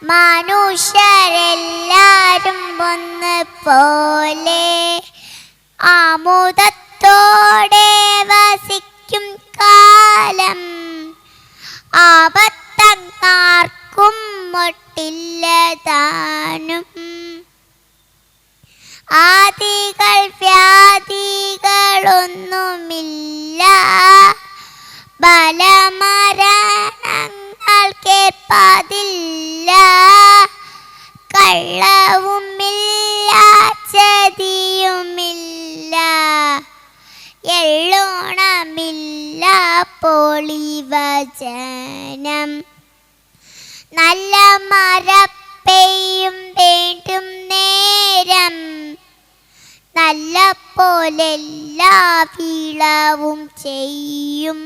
മനുഷ്യരെല്ലാരും ഒന്ന് പോലെ ആമോദത്തോടെ വസിക്കും കാലം. ആപത്തങ്ങാർക്കും ഒട്ടില്ല താനും. ആദികൾ വ്യാധികളൊന്നുമില്ല. ബലമരണങ്ങൾ കേൾപ്പതില്ല. കള്ളവുമില്ല ചതിയുമില്ല. എള്ളോണമില്ല പൊളിവചനം. നല്ല മഴ പെയ്യും വേണ്ടും നേരം. നല്ല പോലെല്ലാ വിളവും ചെയ്യും.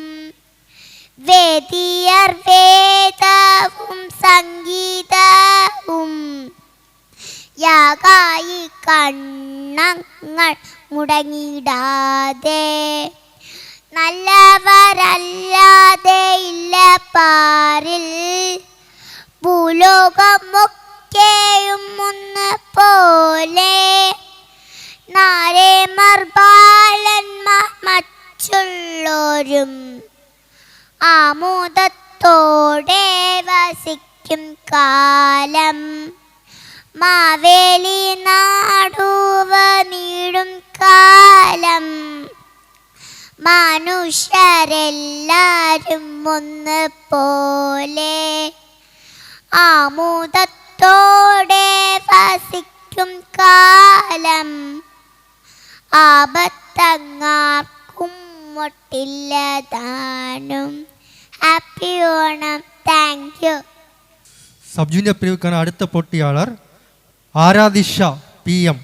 വേദിയർ വേദവും സംഗീതവും. യാഗായി കണ്ണങ്ങൾ മുടങ്ങിടാതെ. നല്ലവരല്ലാതെ ഇല്ല പാരിൽ. ഭൂലോകമൊക്കെയും ഒന്ന് പോലെ. നാരേമാർ ബാലന്മാർ മറ്റുള്ളോരും ആമോദത്തോടെ വസിക്കും കാലം. മാവേലി നാടുവ നീടും കാലം. മനുഷ്യരെല്ലാരും ഒന്ന് പോലെ ആമോദത്തോടെ വസിക്കും കാലം. ആപത്തങ്ങാർക്കും ഒട്ടില്ല താനും. Happy Onam. Thank you. Sub junior பிரிவுக்கான அடுத்த போட்டியாளர் ஆராதிஷா PM.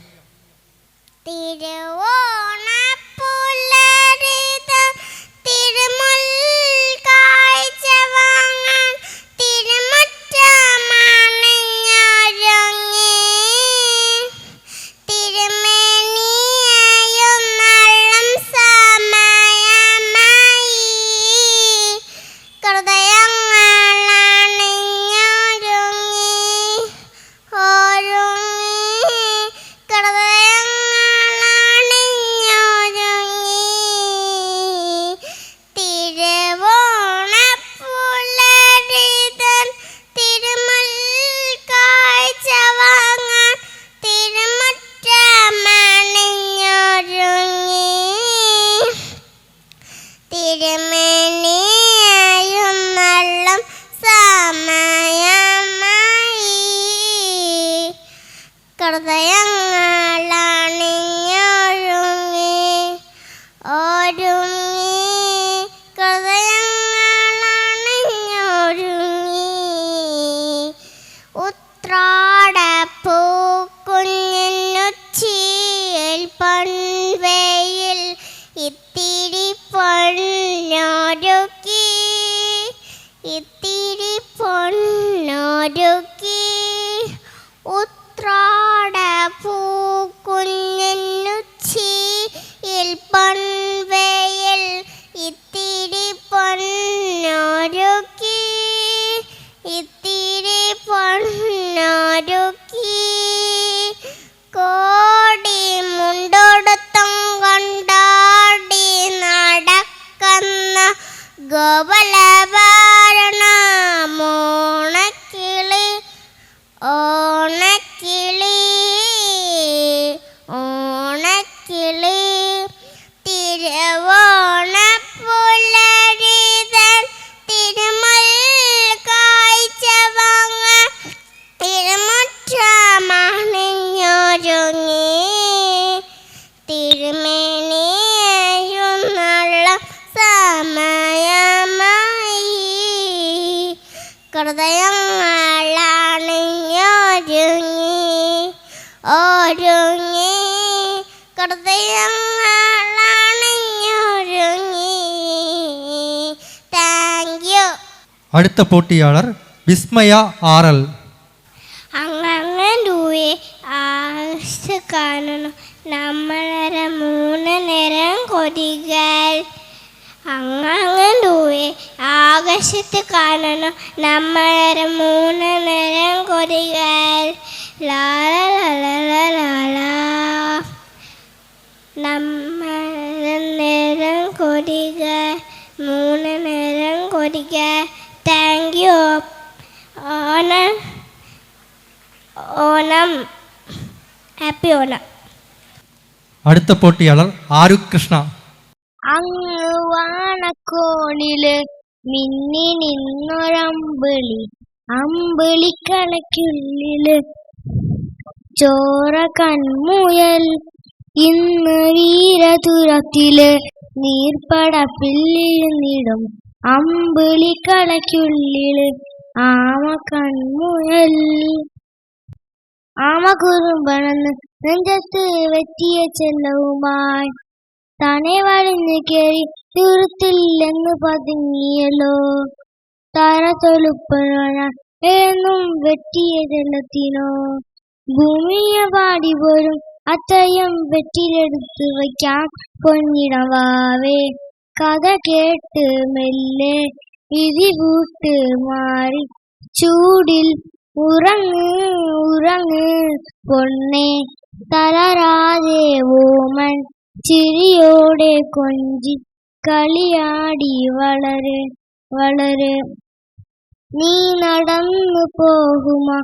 அடுத்த போட்டியாளர் விஸ்மயா RL. അങ്ങൂയെ ആകാശത്ത് കാണണം നമ്മളെ 3 നേരം കൊതികൾ. അങ്ങൂയെ ആകാശത്ത് കാണണം നമ്മളെ 3 നേരം കൊതികൾ ലാല ലാല നമ്മൾ നേരം കൊതിക 3 നേരം കൊതിക. Thank you. Onam happy Onam. അടുത്ത പോട്ടിയാളർ ആരുക് കൃഷ്ണ. അങ്ങ് വാണക്കോണില് മിന്നി നിന്നൊരമ്പിളി, അമ്പിളിക്കണക്കുള്ളില് ചോര കൺമുയൽ. ഇന്ന് വീരതുരത്തില് നീർപ്പടപ്പില്ലിടും അമ്പിളിക്കണക്കുള്ളില് ആമ കൺമുയൽ. ആമ കുറുമ്പണെന്ന് നെഞ്ചത്ത് വെറ്റിയ ചെല്ലവുമായി തനെ വഴിഞ്ഞു കേറി തീർത്തില്ലെന്ന് പതുങ്ങിയല്ലോ. തറ തൊലുപ്പന എന്നും വെറ്റിയ ചെല്ലത്തിനോ ഭൂമിയെ പാടി പോലും അത്രയും വെറ്റിലെടുത്ത് വയ്ക്കാം പൊന്നിടവാവേ. കഥ കേട്ട് മെല്ലെ വിധി കൂട്ട് മാറി ചൂടിൽ ഉറങ്ങ് ഉറങ്ങ് പൊന്നെ. തളരാതെ ഓമൻ ചിരിയോടെ കൊഞ്ചി കളിയാടി വളര് വളര്. നീ നടന്നു പോകുമോ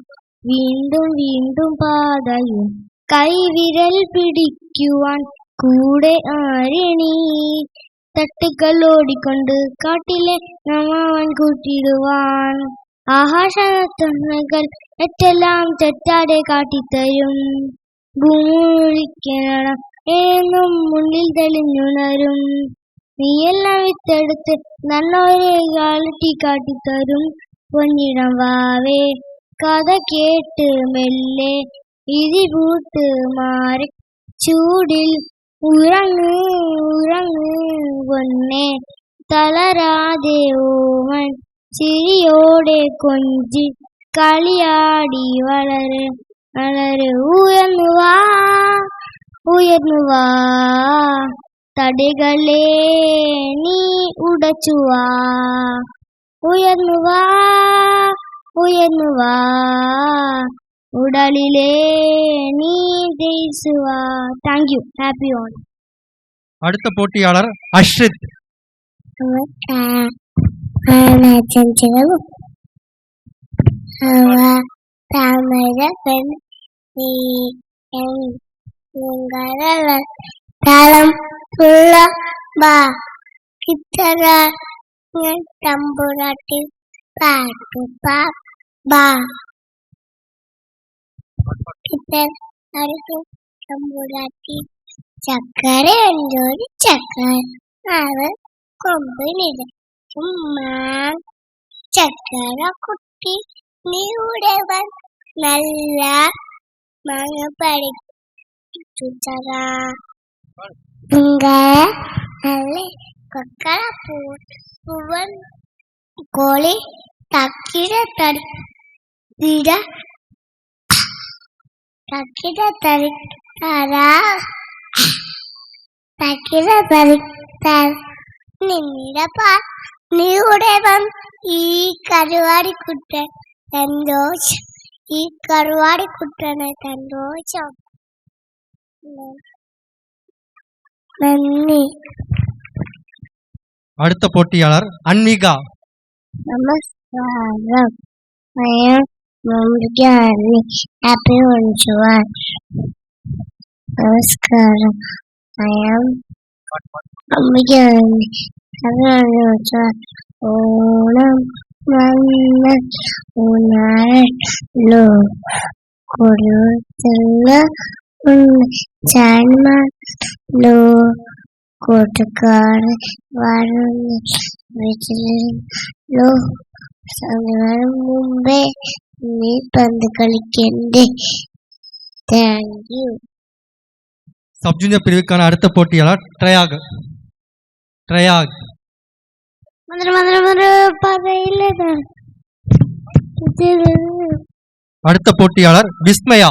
വീണ്ടും വീണ്ടും പാതയും, കൈവിരൽ പിടിക്കുവാൻ കൂടെ ആരിണീ. തട്ടുകൾ ഓടിക്കൊണ്ട് കാട്ടിലെ നമ്മവൻ കൂട്ടിടുവാൻ, ആകാശത്തുകൾ എറ്റെല്ലാം തെറ്റാതെ കാട്ടിത്തരും. ഭൂമിക്കണം എന്നും മുന്നിൽ തെളിഞ്ഞുണരും. നീയെല്ലാം വിത്തെടുത്ത് നല്ലൊരു കാലത്തി കാട്ടിത്തരും പൊന്നിടം വാവേ. കഥ കേട്ട് മെല്ലെ ഇതി പൂട്ട് മാറി ചൂടിൽ ഉറങ്ങ് ഉറങ്ങ് പൊന്നെ. തളരാതെ ഓമൻ ചിരിയോടെ കൊഞ്ചി കളിയാടി വളര് വളര്. ഉയർന്നു വാ ഉയർന്നു വാ തടികളെ നീ ഉടച്ചുവാ. ഉയർന്നു വാ ഉയർന്നു വാ ഉടലിലെ നീ ജയിച്ചുവാ. Thank you. ഹാപ്പി ഓണം. അടുത്ത പോട്ടിയാളർ അശ്രിത്. താമര താളം പുള്ള ബാ കിത്തറ തമ്പുരാട്ടി പാട്ടു പാ ബാ കിത്തറ തമ്പുരാട്ടി ചക്കര എന്തോരി ചക്കര അത് കൊമ്പിനിട ചുമ്മാ. ചക്കര കുട്ടി നീയുടെ നല്ല മാങ്ങ പഠിച്ചുതറ അല്ലേ കൊക്കറ പൂവൻ കോളി തക്കിട തടി തക്കിട തടി തറ തക്കിട തടി തര നിന്നിടപ്പാ നീയുടെ ഈ കരുവാടിക്കുട്ടൻ സന്തോഷം. ഈ കരുവാടിക്കുട്ടനെ സന്തോഷം. നന്ദി. അടുത്ത പോട്ടിയാളർ അൻവിക. നമസ്കാരം. ഹാപ്പി ഓണം. നമസ്കാരം. ഓണം വന്നോ കൊടുത്തുള്ള ചാൻമോ കൂട്ടുകാർ വീട്ടിലോ സമയം മുമ്പേ നീ പന്ത് കളിക്കണ്ടേ. Thank you. സബ് ജൂനിയർ പിരിവിற்கான അടുത്ത പോട്ടിയാളർ ട്രയാഗ്. ട്രയാഗ്. അടുത്ത പോട്ടിയാളർ വിസ്മയ.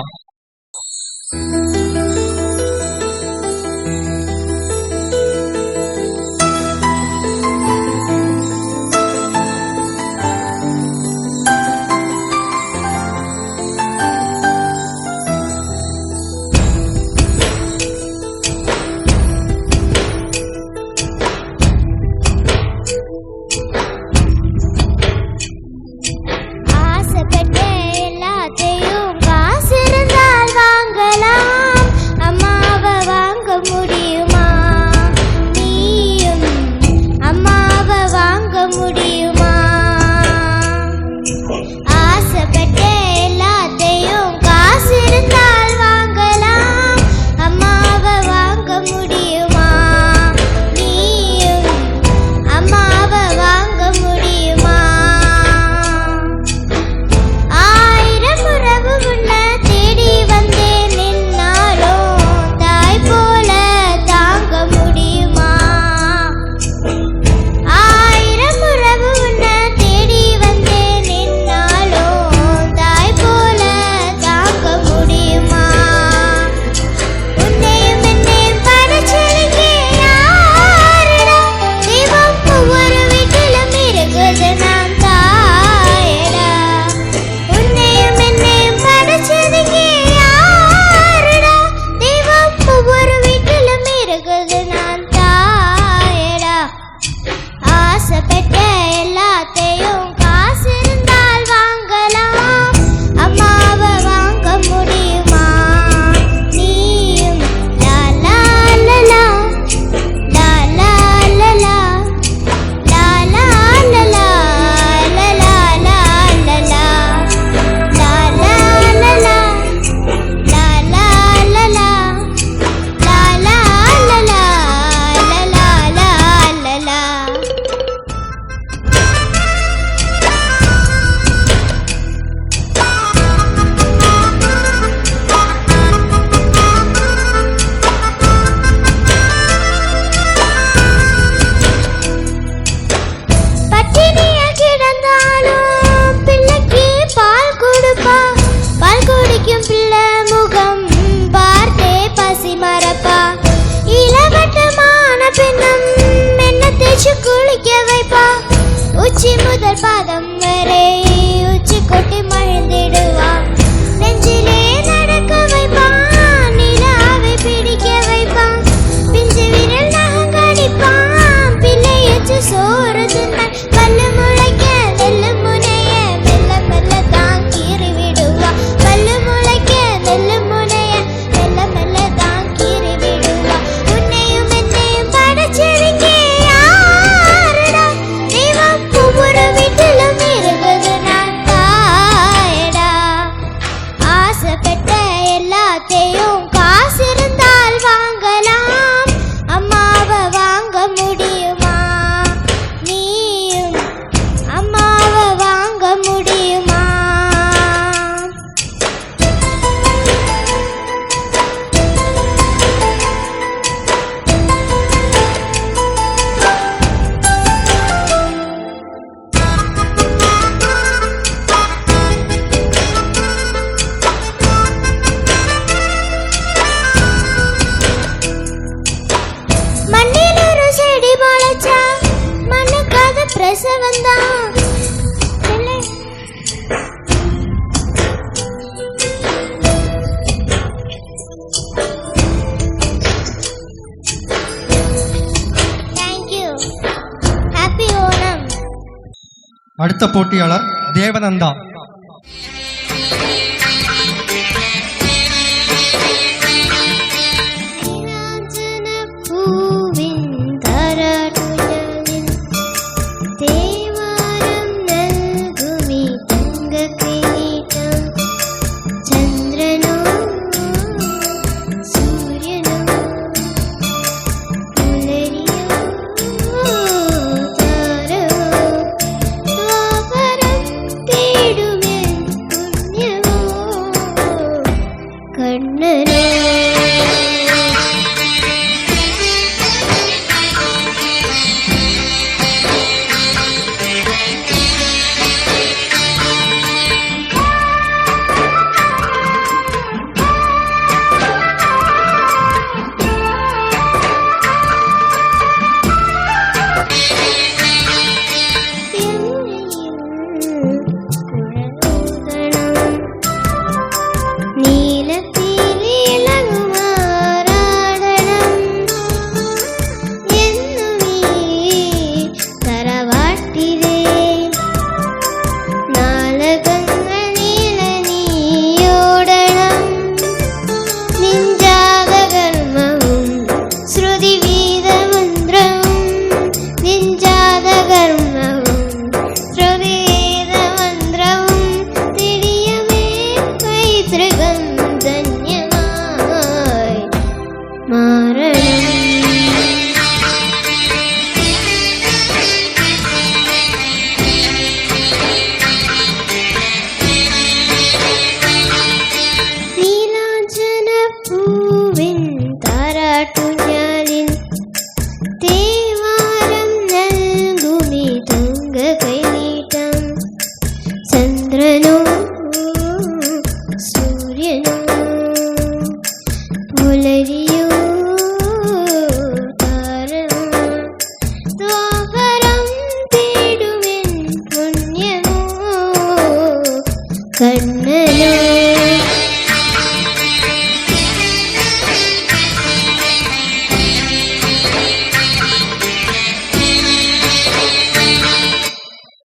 പാദം വരെ ഉച്ചക്കൊട്ടി മഴന്നിടുവാൻ നെഞ്ചിലെ നടക്ക വയ്പാൻ നിലാവെ പിടിക്ക വയ്പാൻ പിഞ്ചു വിരൽ നഖം കടിപ്പാൻ പിള്ളയച്ചു സോറ് തിന്നാൻ പല്ല് മുളയ്ക്കാൻ നെല്ല് മുനയെ മെല്ലെ മെല്ലെ താങ്കീറി വിടുക പല്ല് മുളയ്ക്കാൻ നെല്ല് മുനയെ മെല്ലെ മെല്ലെ താങ്കീറി വിടുക ഉന്നെയും എന്നെയും പടച്ചെടുക്കേ ആരടാ ദൈവം പൂമുറ വീട്ടിലും ഇരുന്നത് ഞാൻ തായടാ ആസപ്പെട്ട எல்லாத்தையும் காசிருந்தால் வாங்கலாம் அம்மாவை வாங்க முடியுமா நீயும் அம்மாவை வாங்க முடியுமா மண்ணிலொரு செடி முளைச்சா மண்ணுக்காக பிரசவம் தான் தேங்க்யூ ஹாப்பி ஓணம் அடுத்த போட்டியாளர் தேவநந்தா. பூவின் தாராட்டுதலில் தேவாரம் நல்குமி தங்க கிரீடம் சந்திரனோ சூரியனோ புலரியோ தாரோ துவாபரம் தேடுமே புண்ணியமோ கண்ணனோ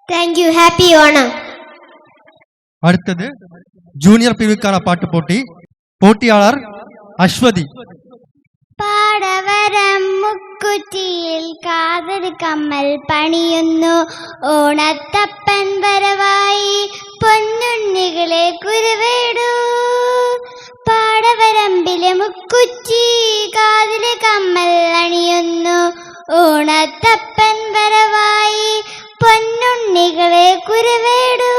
Thank you. Happy Onam. அடுத்தது ஜூனியர் பிரிவுக்கான பாட்டு போட்டி. போட்டியாளர் அஸ்வதி. പാടവരം മുക്കുറ്റിയിൽ കാതര് കമ്മൽ പണിയുന്നു ഓണത്തപ്പൻ വരവായി പൊന്നുണ്ണികളെ കുരുവേടൂ പാടവരമ്പിലെ മുക്കുറ്റി കാതില് കമ്മൽ അണിയുന്നു ഓണത്തപ്പൻ വരവായി പൊന്നുണ്ണികളെ കുരുവേടൂ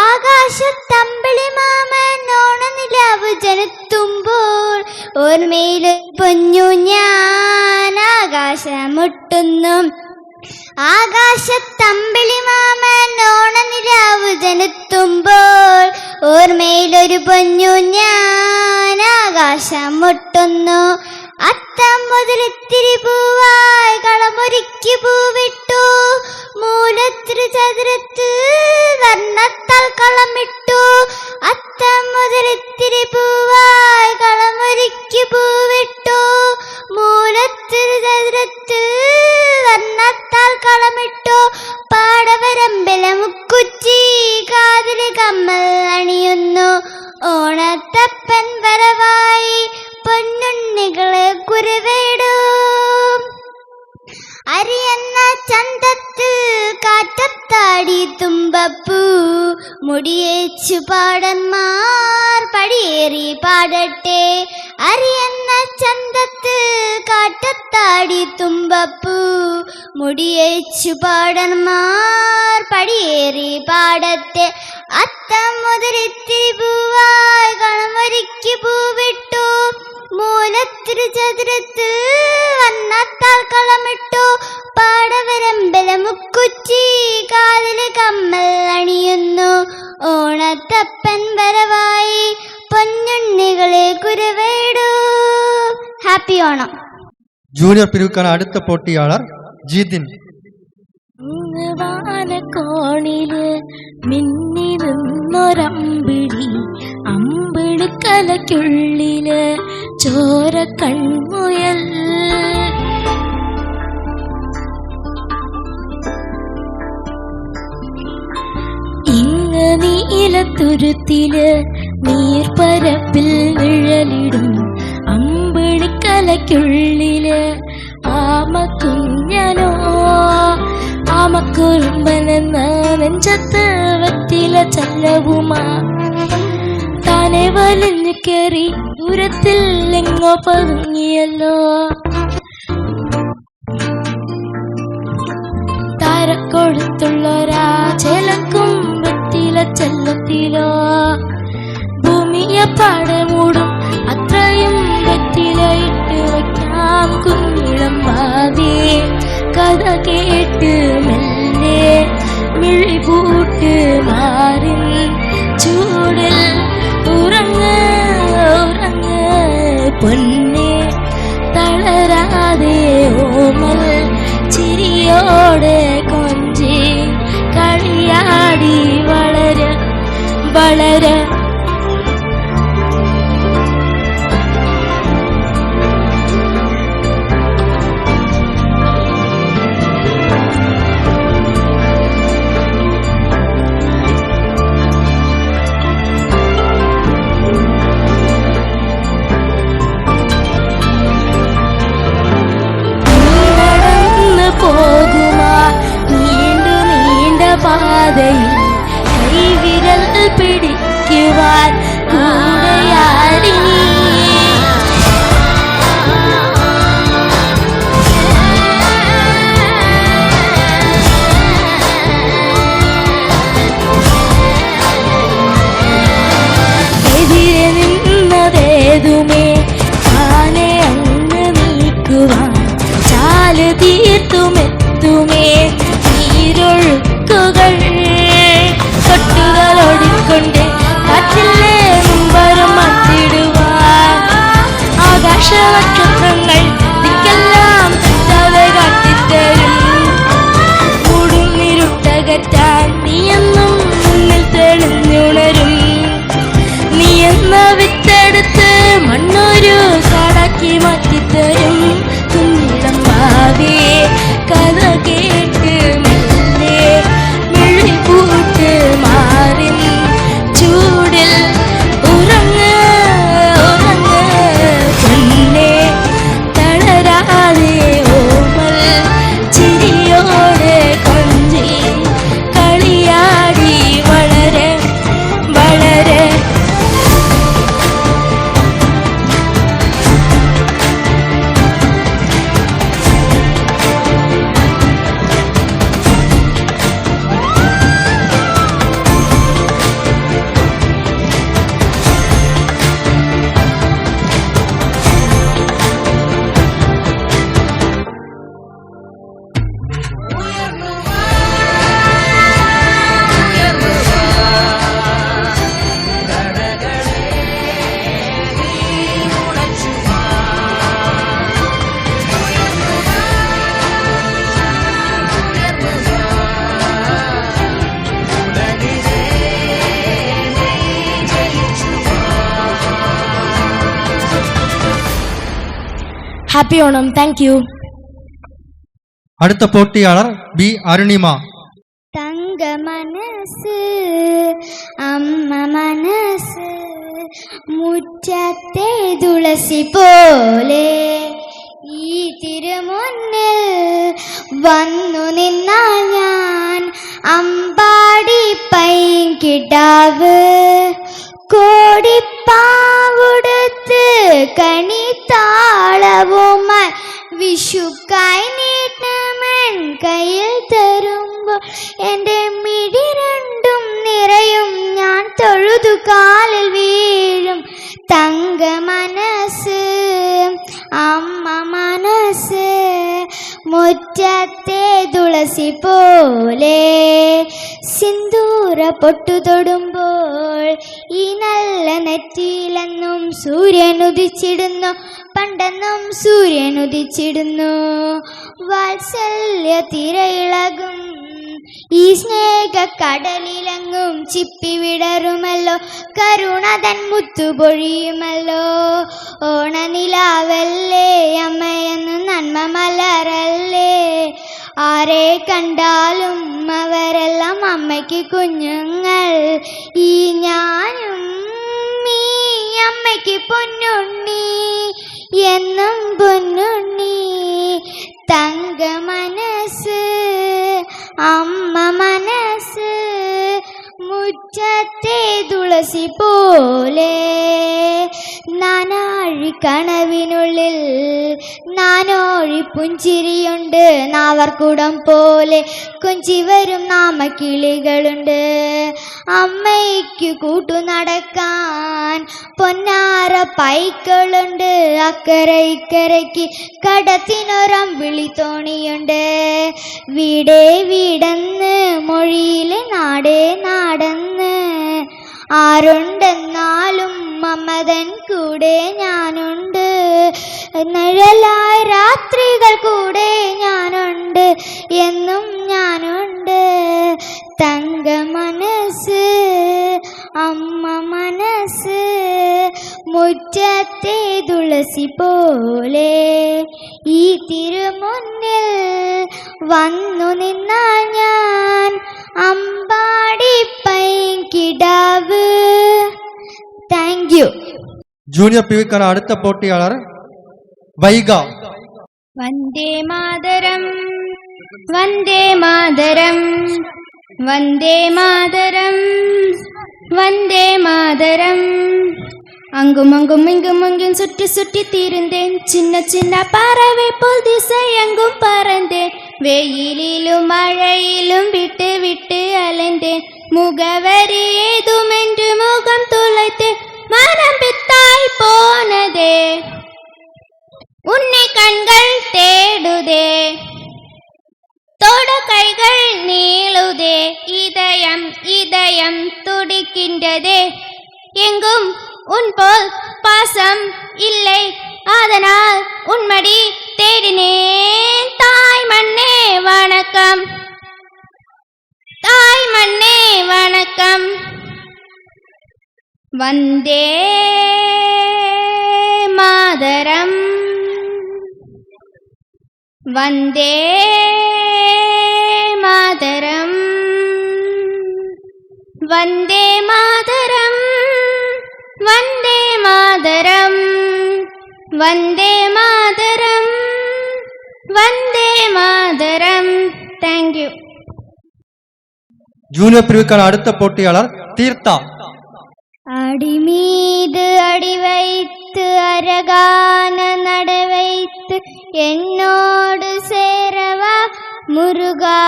ആകാശത്തമ്പിളി മാമൻ ഓണനിലാവ് ജനത്തുമ്പോൾ ഓർമ്മയിൽ പൊന്നു ഞാൻ ആകാശമുട്ടുന്നു ആകാശത്തമ്പിളി മാമൻ ഓണനിലാവ് ജനത്തുമ്പോൾ ഓർമ്മയിലൊരു പൊന്നു ഞാൻ ആകാശമുട്ടുന്നു അത്തം മുതലിത്തിരി പൂവായി കളമൊരുക്കി പൂവിട്ടു. മൂലത്തിരി ചതുരത്തിൽ വർണ്ണത്താൽ കളമിട്ടു. അത്തം മുതലിത്തിരി പൂവായി കളമൊരുക്കി പൂവിട്ടു. മൂലത്തിരി ചതുരത്തിൽ വർണ്ണത്താൽ കളമിട്ടു. പാടവരമ്പിലെ മുക്കുറ്റി കാതില് കമ്മൽ അണിയുന്നു. ഓണത്തപ്പൻ വരവായി പൊന്നുണ്ണികളെ കുരുവേടും. അരിയെന്ന ചന്തത്തിൽ കാറ്റത്താടി തുമ്പപ്പൂ. മുടിയേച്ചു പാടന്മാർ പടിയേറി പാടട്ടെ. അരിയെന്ന ചന്തത്തിൽ കാറ്റത്താടി തുമ്പപ്പൂ. മുടിയേച്ചു പാടന്മാർ പടിയേറി പാടട്ടെ. അത്തം മുതലിത്തിരി പൂവായി കളമൊരുക്കി പൂവിട്ടു. മൂലത്തിരി ചതുരത്തിൽ വണ്ണത്താൽ കളമിട്ടു. പാടവരമ്പല മുക്കുറ്റി കാതില് കമ്മൽ അണിയുന്നു. ഓണത്തപ്പൻ വരവായി പൊന്നുണ്ണികളെ കുരുവേടു. ഹാപ്പി ഓണം. ജൂനിയർ പിരിവുക്കാன അടുത്ത പോട്ടിയാളർ ജിതിൻ. വാനക്കോണില് മിന്നി നിന്നൊരമ്പിളി, അമ്പിളിക്കലയ്ക്കുള്ളില് ചോര കൺമുയൽ. ഇങ്ങ് നീലത്തുരുത്തില് നീർപ്പരപ്പിൽ നിഴലിടും അമ്പിളിക്കലയ്ക്കുള്ളില് ആമക്കുഞ്ഞനോ. ആമക്കുറുമ്പനെന്ന നെഞ്ചത്ത് വെറ്റില ചല്ലവുമാ താനെ വലിഞ്ഞു കയറി ദൂരത്തിൽ എങ്ങോ പതുങ്ങിയല്ലോ. താരക്കൊടുത്തുള്ളൊരാ ചേലക്കും വെറ്റില ചെല്ലത്തിലോ. ഭൂമിയെ പാടെ മൂടും അത്രയും വെറ്റില ഇട്ട് വയ്ക്കാം കുഞ്ഞിളം വാവേ. കഥ കേട്ട് മെല്ലെ മിഴിപൂട്ട് മാറിൻ ചൂടിൽ ഉറങ്ങ് ഉറങ്ങ് പൊന്നെ. തളരാതെ ഓമൽ ചിരിയോടെ കൊഞ്ചി കളിയാടി വളര വളര. പാതയിൽ കൈവിരൽ പിടിക്കുവാൻ കൂടെയാടി നീ. എതിരെ നിന്നതേതുമേ താനെ അങ്ങ് നീക്കുവാൻ ചാല് തീർത്തുമെത്തുമേ നീരൊഴുക്കുകൾ. തൊട്ടുകളോടിക്കൊണ്ട് കാറ്റിലെ മുമ്പരം മാറ്റിടുവാൻ ആകാശനക്ഷത്രങ്ങൾ ദിക്കെല്ലാം തെറ്റാതെ കാട്ടിത്തരും. കൂടുന്നിരുട്ടകറ്റാൻ നീയെന്നും മുന്നിൽ തെളിഞ്ഞുണരും. നീയെന്ന വിത്തെടുത്ത് മണ്ണൊരു കാടാക്കി മാറ്റിത്തരും. കുഞ്ഞിളം ഭാവേ കഥ കേട്ട് മെല്ലെ മിഴിപൂട്ട് മാറിൻ ചൂടിൽ ഉറങ്ങ് ഉറങ്ങ് പൊന്നെ. Happy Onam. Thank you. அடுத்த போட்டியாளர் பி அருணிமா. தங்க மனசு അമ്മ മനസ്സ് മുറ്റത്തെ തുളസി പോലെ ഈ തിരുമുന്നിൽ വന്നു നിന്നാൽ ഞാൻ അമ്പാടി പൈങ്കിടാവ് കോടിപ്പാവുടുത്ത് കണിത്താളവുമായി വിഷുക്കായി നീട്ടമൻ കയ്യിൽ തരുമ്പോൾ എൻ്റെ മിഴി രണ്ടും നിറയും ഞാൻ തൊഴുതു കാലിൽ വീഴും തങ്ക മനസ്സ് അമ്മ മനസ്സ് മുറ്റത്തെ തുളസി പോലെ സിന്ദൂര പൊട്ടു തൊടുമ്പോൾ ഈ നല്ല നെറ്റിയിലെന്നും സൂര്യൻ ഉദിച്ചിടുന്നു പണ്ടെന്നും സൂര്യൻ ഉദിച്ചിടുന്നു വാത്സല്യ തിരയിളകും ഈ സ്നേഹ കടലിലെങ്ങും ചിപ്പി വിടരുമല്ലോ കരുണതൻ മുത്തുപൊഴിയുമല്ലോ ഓണനിലാവല്ലേ അമ്മയെന്ന് നന്മ മലരല്ലേ ആരെ കണ്ടാലും അവരെല്ലാം അമ്മയ്ക്ക് കുഞ്ഞുങ്ങൾ ഈ ഞാനും ഈ അമ്മയ്ക്ക് പൊന്നുണ്ണി എന്നും പൊന്നുണ്ണി തങ്ക മനസ്സ് അമ്മ മനസ്സ് മുറ്റത്തെ തുളസി പോലെ നാനാഴി കനവിനുള്ളിൽ നാനോഴി പുഞ്ചിരിയുണ്ട് നാവർക്കുടം പോലെ കൊഞ്ചി വരും നാമക്കിളികളുണ്ട് അമ്മയ്ക്ക് കൂട്ടു നടക്കാൻ പൊന്നാര പൈക്കളുണ്ട് അക്കരെ ഇക്കരയ്ക്ക് കടത്തിനൊരമ്പിളി തോണിയുണ്ട് വീടേ വീടെന്ന് മൊഴിയിലെ നാടേ നാടെന്ന് ആരുണ്ടെന്നാലും മമതൻ കൂടെ ഞാനുണ്ട് നിഴലായ രാത്രികൾ കൂടെ ഞാനുണ്ട് എന്നും ഞാനുണ്ട് തങ്ക മനസ്സ് അമ്മ മനസ്സ് മുറ്റത്തെ തുളസി പോലെ ഈ തിരുമുന്നിൽ വന്നു നിന്നാൽ ഞാൻ അമ്പാടി പൈങ്കിടാവ്. Thank you. ஜூனியர் பிரிவுக்கான அடுத்த போட்டியாளர் வைகா. വന്ദേ മാതരം വന്ദേ മാതരം വന്ദേ മാതരം വന്ദേ മാതരം அங்கும் அங்கும் இங்கும் அங்கும் சுற்றி சுற்றி தீர்ந்தேன் சின்ன சின்ன பறவை போல் திசையெங்கும் பறந்தேன் வெயிலிலும் மழையிலும் விட்டு விட்டு அலைந்தேன் முகவரி ஏதுமென்று முகம் துளைத்தேன் மனம் பித்தாய் போனதே உன்னை கண்கள் தேடுதே தொடு கைகள் நீளுதே இதயம் இதயம் துடிக்கின்றதே எங்கும் உன் போல் பாசம் இல்லை அதனால் உன்மடி தேடினேன் தாய் மண்ணே வணக்கம் தாய் மண்ணே வணக்கம் வந்தே மாதரம் வந்தே மாதரம் வந்தே மாதரம் വന്ദേ മാതരം വന്ദേ മാതരം വന്ദേ മാതരം. Thank you. ஜூனியர் பிரிவுக்கான அடுத்த போட்டியாளர் தீர்த்தா. அடி மீது அடி வைத்து அரகான நட வைத்து என்னோடு சேரவா முருகா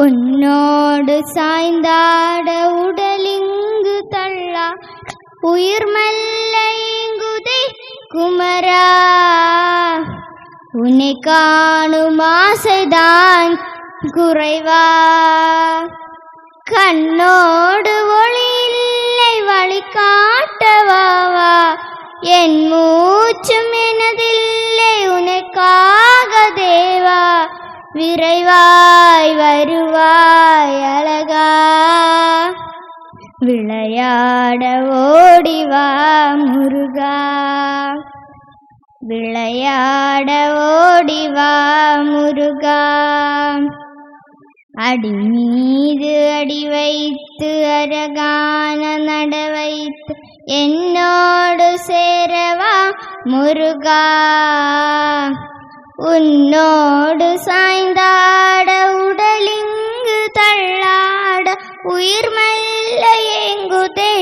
உன்னோடு சாய்ந்தாட உடலிங்கு தள்ளா உயிர் மெல்ல இங்குதை குமரா உன்னை காணும் ஆசைதான் குறைவா கண்ணோடு ஒளி இல்லை வழி காட்டவாவா என் மூச்சும் எனதில்லை உனக்காக தேவா விரைவாய் வருவாய் அழகா விளையாட ஓடிவா முருகா விளையாட ஓடிவா முருகா. அடி மீது அடி வைத்து அரகான நட வைத்து என்னோடு சேரவா முருகா. உன்னோடு சாய்ந்தாட உடலிங்கு தள்ளாட உயிர் மெல்ல ஏங்குதே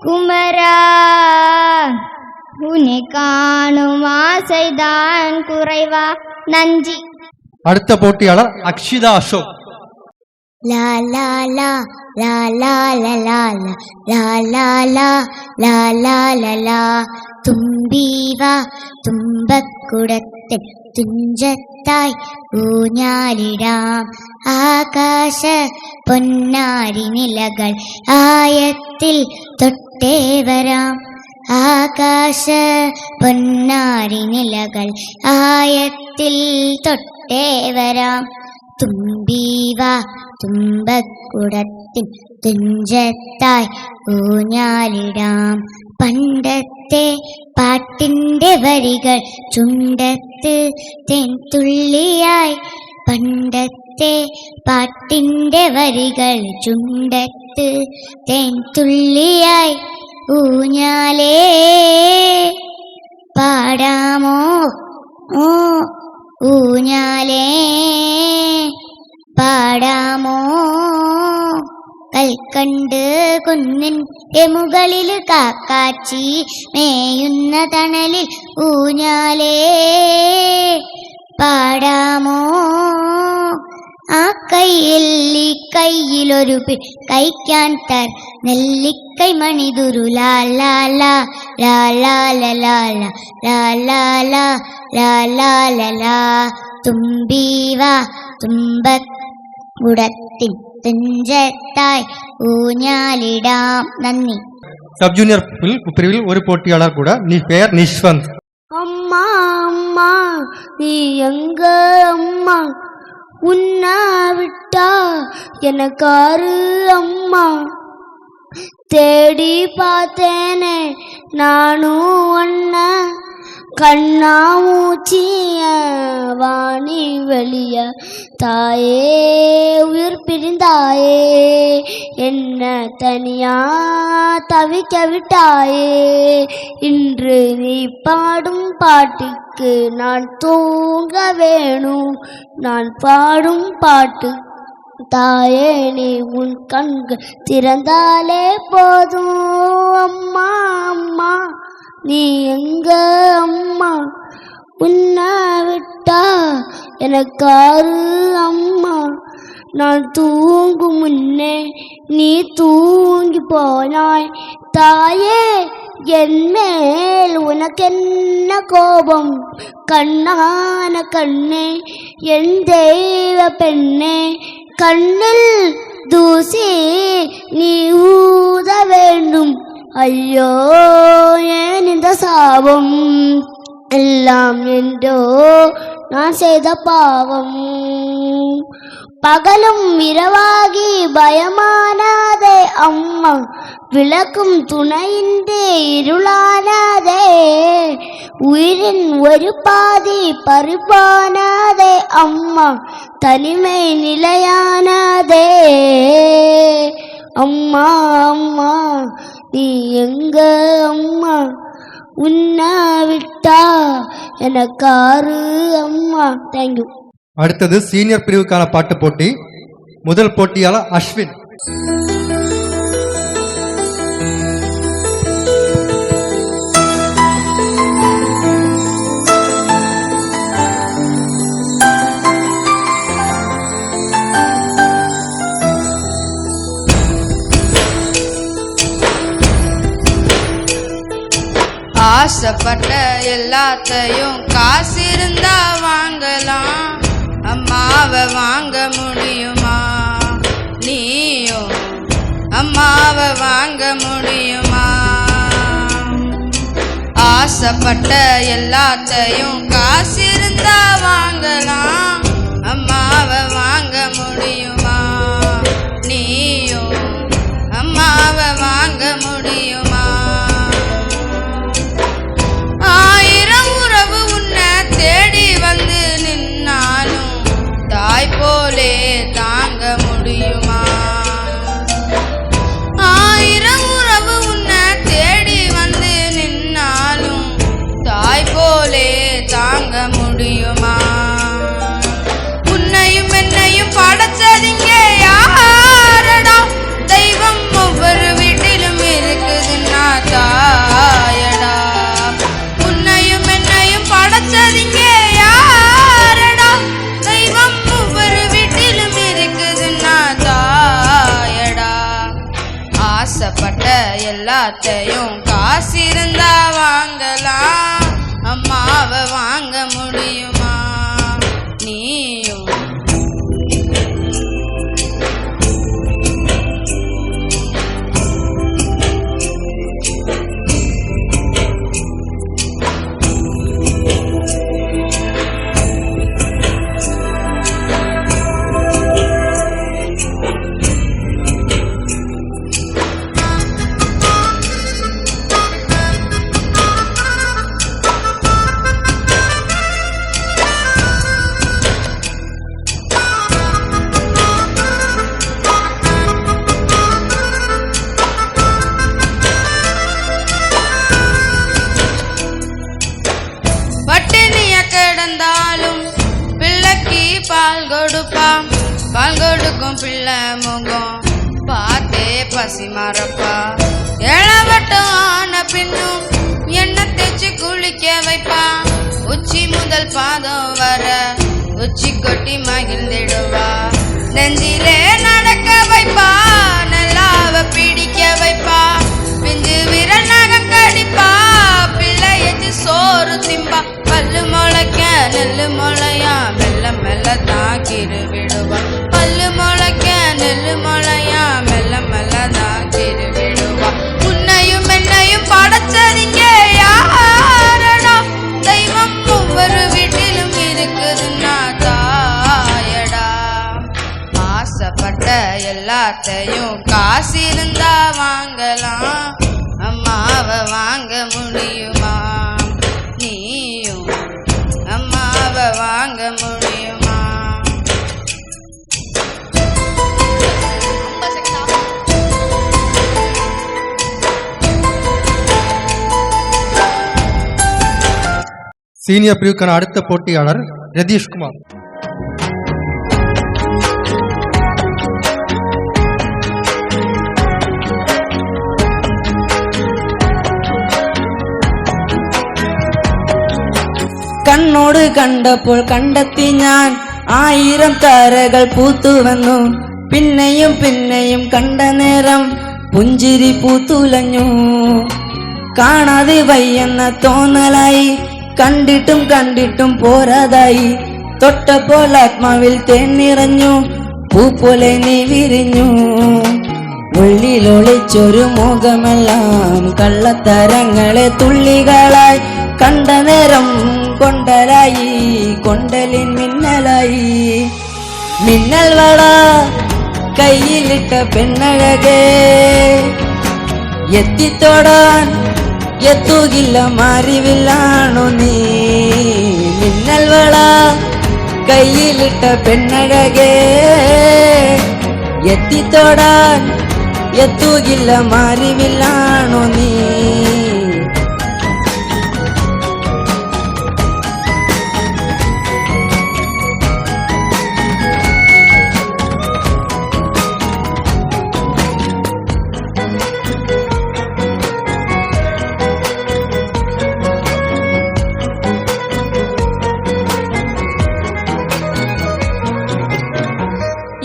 குமரா. உன்னை காணும் ஆசைதான் குறைவா. நன்றி. அடுத்த போட்டியாளர் அக்ஷிதா அசோக். லா லா லா லா லா லா லா லா லா லா லா லா லா லா. തുമ്പീവാ തുമ്പക്കുടത്തിൽ തുഞ്ചത്തായി ഊഞ്ഞാലിടാം. ആകാശ പൊന്നാരി നിലകൾ ആയത്തിൽ തൊട്ടേ വരാം. ആകാശ പൊന്നാരി നിലകൾ ആയത്തിൽ തൊട്ടേ വരാം. തുമ്പീവാ തുമ്പക്കുടത്തിൽ തുഞ്ചത്തായി ഊഞ്ഞാലിടാം. പണ്ടത്തെ പാട്ടിൻ്റെ വരികൾ ചുണ്ടത്ത് തേൻതുള്ളിയായി. പണ്ടത്തെ പാട്ടിൻ്റെ വരികൾ ചുണ്ടത്ത് തേൻതുള്ളിയായി. ഊഞ്ഞാലേ പാടാമോ ഓ ഊഞ്ഞാലേ പാടാമോ. കൽക്കണ്ട് കുന്നിൻ്റെ മുകളിൽ കാക്കാച്ചി മേയുന്ന തണലിൽ ഊഞ്ഞാലേ പാടാമോ. ആ കയ്യിൽ ഈ കയ്യിലൊരു കഴിക്കാൻ തർ നെല്ലിക്കൈ മണിതുരു. ലാ ലാ ലാ ലാ ലാ ലാ ലാ ലാ ലാ ലാ ലാ ലാ ലാ. തുമ്പീവാ തുമ്പക്കുടത്തിൽ തുഞ്ചത്തായി ഊഞ്ഞാലിടാം. നന്ദി. சப் ஜூனியர் பிரிவில் ஒரு போட்டியாளர் கூட பெயர் நிஷ்வந்த். அம்மா அம்மா நீ எங்க அம்மா, உன்னை விட்டா எனக்காரு அம்மா. தேடி பார்த்தேனே நானும் ஒன்ன, கண்ணா மூச்சிய வாணி வெளிய. தாயே உயிர் பிரிந்தாயே, என்ன தனியா தவிக்க விட்டாயே. இன்று நீ பாடும் பாட்டுக்கு நான் தூங்க வேணும். நான் பாடும் பாட்டு தாயே நீ உன் கண்கள் திறந்தாலே போதும். அம்மா அம்மா நீ எங்க அம்மா, உன்னை விட்டா எனக்காரு அம்மா. நான் தூங்கும் முன்னே நீ தூங்கி போனாய். தாயே என் மேல் உனக்கென்ன கோபம், கண்ணான கண்ணே என் தெய்வ பெண்ணே. கண்ணில் தூசி நீ ஊத வேண்டும். ஐயோ ஏன் இந்த சாபம், எல்லாம் என்றோ நான் செய்த பாவம். பகலும் இரவாகி பயமானாதே அம்மா, விளக்கும் துணையின்றி இருளானாதே. உயிரின் ஒரு பாதி பறிப்பானாதே அம்மா, தனிமை நிலையானாதே. அம்மா அம்மா நீ எங்க அம்மா, உன்னை விட்டா எனக்காரு அம்மா. தேங்க்யூ. அடுத்தது சீனியர் பிரிவுக்கான பாட்டு போட்டி. முதல் போட்டியாளர் அஸ்வின். ஆசைப்பட்ட எல்லாத்தையும் காசு இருந்தா வாங்கலாம், அம்மாவை வாங்க முடியுமா? நீயும் அம்மாவை வாங்க முடியுமா? ஆசைப்பட்ட எல்லாத்தையும் காசு இருந்தா வாங்கலாம், அம்மாவை வாங்க முடியுமா? நீயும் அம்மாவை வாங்க முடியுமா? ஆயிரம் உறவு ஆசைப்பட்ட எல்லாத்தையும் காசு இருந்தா வாங்கலாம், அம்மாவை வாங்க முடியுமா நீயும்? கிடந்தாலும் பிள்ளைக்கு பால் கொடுப்பா, பால் கொடுக்கும் பிள்ளை முகம் பார்த்தே பசி மறப்பா. இளவட்டம் ஆன பின்னும் எண்ணெய் தேய்ச்சி குளிக்க வைப்பா, உச்சி முதல் பாதம் வர உச்சி கொட்டி மகிழ்ந்திடுவா. நெஞ்சிலே நடக்க வைப்பா, நல்லாவ பிடிக்க வைப்பா, பிஞ்சு விரல் நகம் கடிப்பா, பிள்ளை எச்சு சோறு திம்பா. பல்லு முளைக்க நெல்லு முளையா மெல்ல மெல்ல தாக்கிரு விடுவா, பல்லு முளைக்க நெல்லு முளையா மெல்ல மெல்ல தாக்கிரு விடுவா. உன்னையும் என்னையும் படைச்சதிங்க யாரடா, தெய்வம் ஒவ்வொரு வீட்டிலும் இருக்குதுன்னா தாயடா. ஆசைப்பட்ட எல்லாத்தையும் காசு இருந்தா வாங்கலாம், அம்மாவை வாங்க முடியுமா நீயும்? அம்மாவை வாங்க முடியுமா? சீனியர் பிரிவுக்கான அடுத்த போட்டியாளர் ரதீஷ்குமார். കണ്ണോട് കണ്ടപ്പോൾ കണ്ടെത്തി ഞാൻ 1000 താരകൾ പൂത്തു വന്നു, പിന്നെയും പിന്നെയും കണ്ട നേരം പുഞ്ചിരി പൂത്തുലഞ്ഞു. കാണാതെ വയ്യെന്ന തോന്നലായി, കണ്ടിട്ടും കണ്ടിട്ടും പോരാതായി, തൊട്ടപ്പോൾ ആത്മാവിൽ തേൻ നിറഞ്ഞു, പൂ പോലെ നീ വിരിഞ്ഞു. ഉള്ളിലൊളിച്ചൊരു മുഖമെല്ലാം കള്ളത്തരങ്ങളെ തുള്ളികളായി, കണ്ട നേരം കൊണ്ടലായി, കൊണ്ടലിൻ മിന്നലായി. മിന്നൽ വള കയ്യിലിട്ട പെണ്ണഴകേ, എത്തിത്തൊടാൻ എത്തുകില്ല മാറിവില്ലാണു നീ. മിന്നൽ വള കയ്യിലിട്ട പെണ്ണഴകേ, എത്തിത്തൊടാൻ എത്തുകില്ല മാറിവില്ലാണു നീ.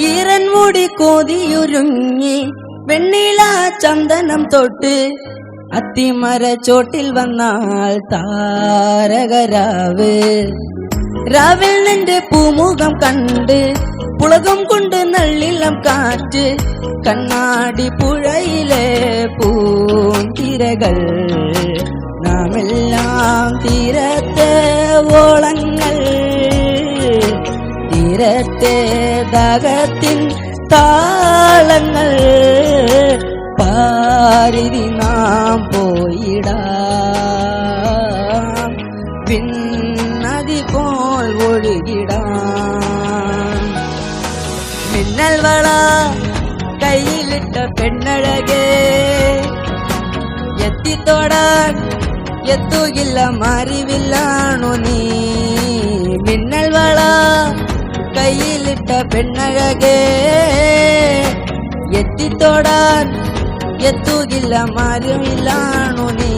ഈറൻമുടി കോതിയുരുങ്ങി വെണ്ണില ചന്ദനം തൊട്ട് അത്തിമര ചോട്ടിൽ വന്നാൽ താരകരാവ്. രാവിൽ നിന്റെ പൂമുഖം കണ്ട് പുളകം കൊണ്ട് നള്ളിളം കാറ്റ്, കണ്ണാടി പുഴയിലെ പൂന്തിരകൾ, നാമെല്ലാം തീരത്തെ ഓളങ്ങൾ, തീരത്തെ ദാഹത്തിൻ താളങ്ങൾ, പാരിതി നാം പോയിടാം, പിന്നതി പോൽ ഒഴുകിടാം. മിന്നൽ വള കയ്യിലിട്ട പെണ്ണഴകേ, എത്തിത്തൊടാൻ എത്തുകില്ല മാറിവില്ലാണു നീ. മിന്നൽ വള കയ്യിലിട്ട പെണ്ണഴകേ, എത്തിത്തൊടാൻ എത്തുകില്ല മാറിവില്ലാണു നീ.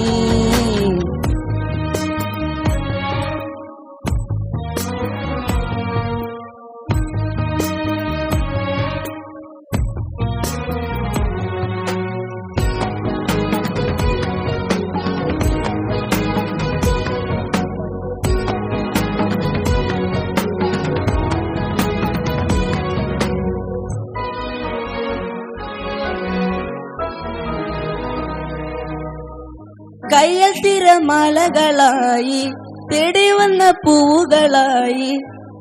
കയ്യിൽ തിരമലകളായി തേടി വന്ന പൂവുകളായി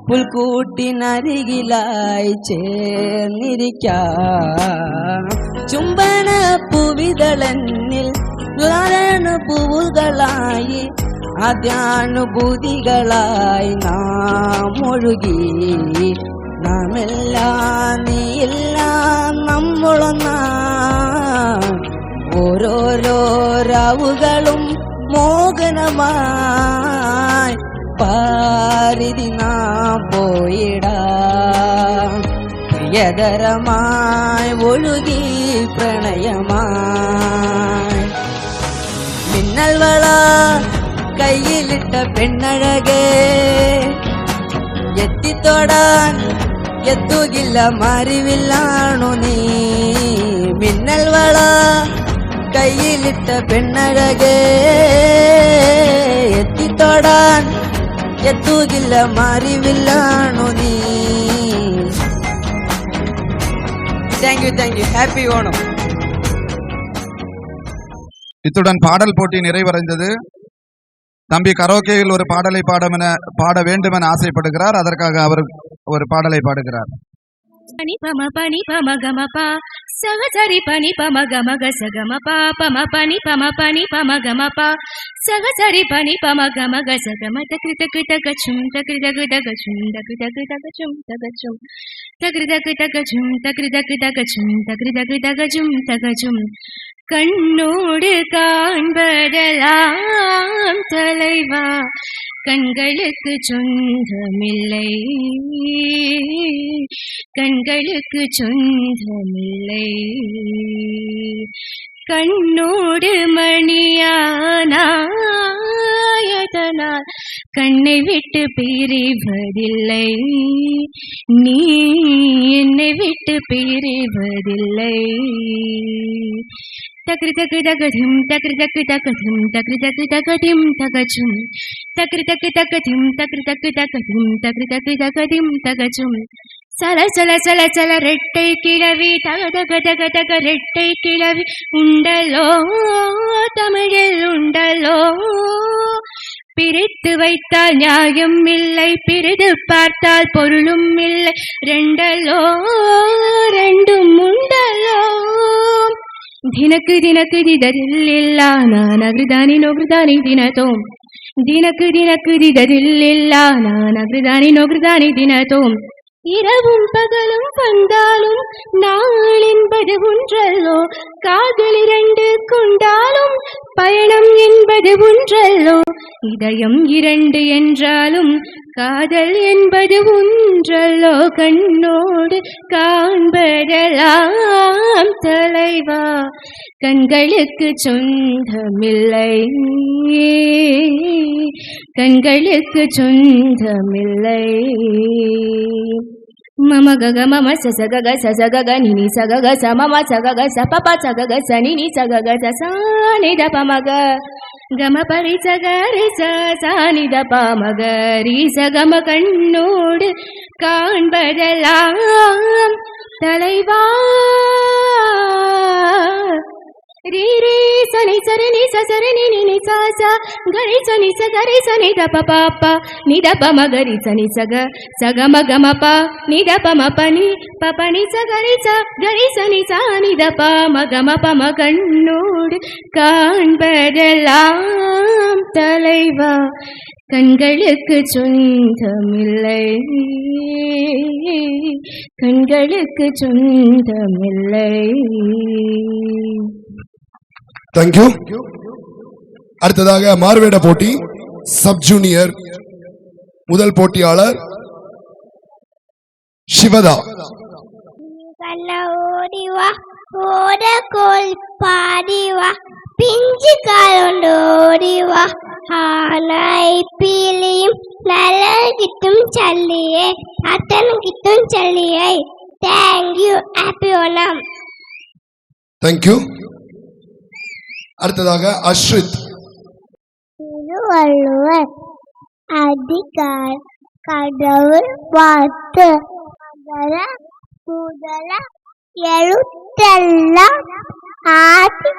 പുൽക്കൂട്ടിനരികിലായി ചേർന്നിരിക്കാം ചുംബന പൂവിതളന്നിൽ ജ്വാലന പൂവുകളായി ആദ്യാനുഭൂതികളായി നാം ഒഴുകി നാമെല്ലാം നീയെല്ലാം നമ്മളൊന്നാ ഓരോരോ രാവുകളും മോഹനമായി പാരിതി നാം പോയിടാം പ്രിയതരമായി ഒഴുകി പ്രണയമായി മിന്നൽ വള കയ്യിലിട്ട പെണ്ണഴകേ എത്തിത്തൊടാൻ എത്തുകില്ല മറിവില്ലാണു നീ മിന്നൽ വള കയ്യിലിട്ട പെണ്ണഴകേ എത്തിത്തൊടാൻ എത്തുകില്ല മറിവില്ലാണു നീ. Thank you happy Onam. இத்துடன் பாடல் போட்டி நிறைவடைந்தது. தம்பி கரோக்கேயில் ஒரு பாடலை பாட வேண்டும் என ஆசைப்படுகிறார். அதற்காக அவர் ஒரு பாடலை பாடுகிறார். pani pama gama pa sagasari pani pama gama ga sagama pa pama pani pama gama pa sagasari pani pama gama ga sagama takrita gachum takrita gachum takrita gachum tagachum takrita gachum takrita gachum takrita gachum tagachum கண்ணோடு காண்பதெல்லாம் தலைவா கண்களுக்கு சொந்தமில்லை கண்களுக்கு சொந்தமில்லை கண்ணோடு மணியானாயதனால் கண்ணை விட்டு பிரிவதில்லை நீ என்னை விட்டு பிரிவதில்லை takri takri takadim takri takri takadim takri takri takadim takachum takri takri takadim takri takri takadim takri takri takadim takachum சல சல சல சல ரெட்டை கிழவி தக தக தக தக ரெட்டை கிழவி உண்டலோ தமிழில் உண்டலோ பிரித்து வைத்தால் நியாயம் இல்லை பிரிது பார்த்தால் பொருளும் இல்லை ரெண்டலோ ரெண்டும் உண்டலோ ದಿನಕ್ಕೆ ದಿನಕ್ಕೆ ದಿದರಿಲ್ಲ ನಾನಗೃದಾನಿ ನೊಗೃದಾನಿ ದಿನತೋಂ ದಿನಕ್ಕೆ ದಿನಕ್ಕೆ ದಿದರಿಲ್ಲ ನಾನಗೃದಾನಿ ನೊಗೃದಾನಿ ದಿನತೋಂ இரவும் பகலும் வந்தாலும் நாள் என்பது ஒன்றல்லோ காதல் இரண்டு கொண்டாலும் பயணம் என்பது ஒன்றல்லோ இதயம் இரண்டு என்றாலும் காதல் என்பது ஒன்றல்லோ கண்ணோடு காண்பதெல்லாம் தலைவா கண்களுக்கு சொந்தமில்லை கண்களுக்கு சொந்தமில்லை மம கக மம சசக சசக நினி சக சமம சக சபப சக சனினி சக சனித பமக கம பரி சகரி சானித பமக ரீ சகம கண்ணோடு காண்பதெல்லாம் தலைவா ரீ ரீ சனி சரி நி சரி நி நி சா சா கரி சனி ச கரி சனி த ப ப ப நி த ப ம கரி சனி சக சக ம க ம ப நி த ப ம ப நி ப ப நி ச கரி சனி சா நி த ப ம க ம ப ம கண்ணோடு காண்பதெல்லாம் தலைவா கண்களுக்கு சொந்தமில்லை கண்களுக்கு சொந்தமில்லை. தேங்க்யூ. அடுத்ததாக மார்வேட போட்டி சப் ஜூனியர் முதல் போட்டியாளர் சிவதா. ஓடிவா ஓட கோல் பாடிவா பிஞ்சு காலோண்டு ஓடிவா ஆனாய் பீலியும் நல்ல கிட்டும் ചല്ലിയേ അത്തൻ കിട്ടും ചല്ലിയേ. Thank you. Happy Onam. Thank you. அடுத்ததாக அஸ்ரித். திருவள்ளுவர் அதிகார் கடவுள் வாழ்த்து மகர முதல எழுத்தெல்லாம் ஆதி